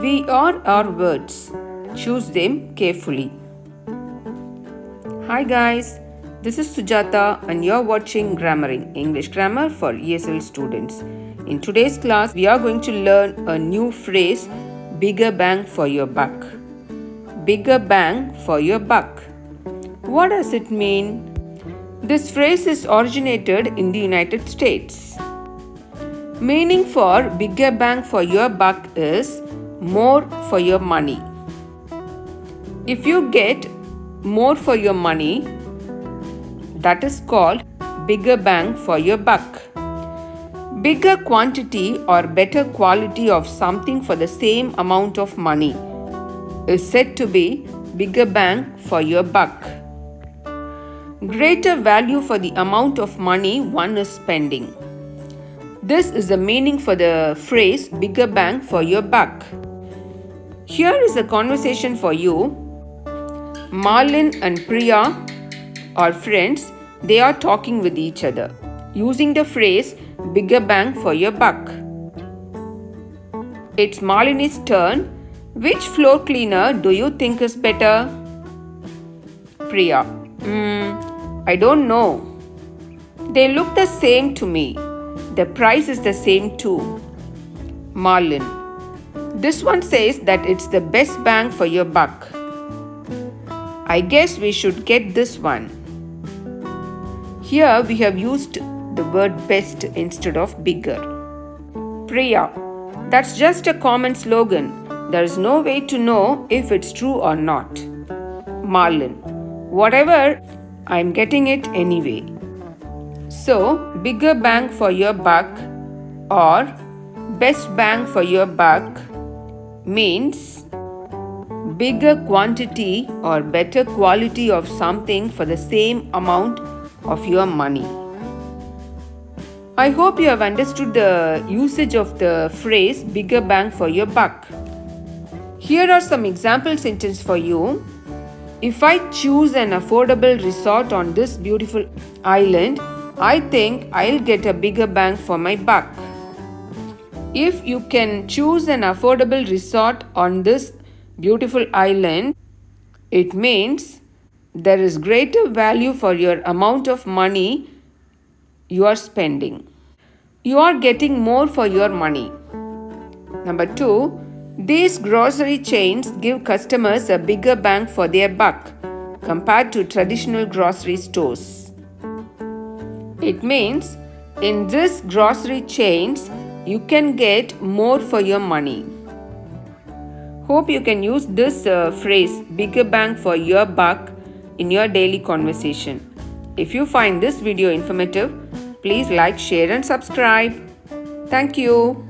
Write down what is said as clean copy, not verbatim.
We are our words. Choose them carefully. Hi guys, this is Sujata and you're watching GrammarENG, English grammar for ESL students. In today's class, we are going to learn a new phrase, bigger bang for your buck. Bigger bang for your buck. What does it mean? This phrase is originated in the United States. Meaning for bigger bang for your buck is more for your money. If you get more for your money, that is called bigger bang for your buck. Bigger quantity or better quality of something for the same amount of money is said to be bigger bang for your buck. Greater value for the amount of money one is spending. This is the meaning for the phrase bigger bang for your buck. Here is a conversation for you. Marlin and Priya are friends. They are talking with each other using the phrase bigger bang for your buck. It's Marlin's turn. Which floor cleaner do you think is better? Priya: I don't know. They look the same to me. The price is the same too. Marlin: this one says that it's the best bang for your buck. I guess we should get this one. Here we have used the word best instead of bigger. Priya: that's just a common slogan. There is no way to know if it's true or not. Marlin: whatever, I'm getting it anyway. So, bigger bang for your buck or best bang for your buck means bigger quantity or better quality of something for the same amount of your money. I hope you have understood the usage of the phrase bigger bang for your buck. Here are some example sentences for you. If I choose an affordable resort on this beautiful island, I think I'll get a bigger bang for my buck. If you can choose an affordable resort on this beautiful island, it means there is greater value for your amount of money you are spending. You are getting more for your money. Number 2, these grocery chains give customers a bigger bang for their buck compared to traditional grocery stores. It means in this grocery chains, you can get more for your money. Hope you can use this phrase bigger bang for your buck in your daily conversation. If you find this video informative, please like, share and subscribe. Thank you.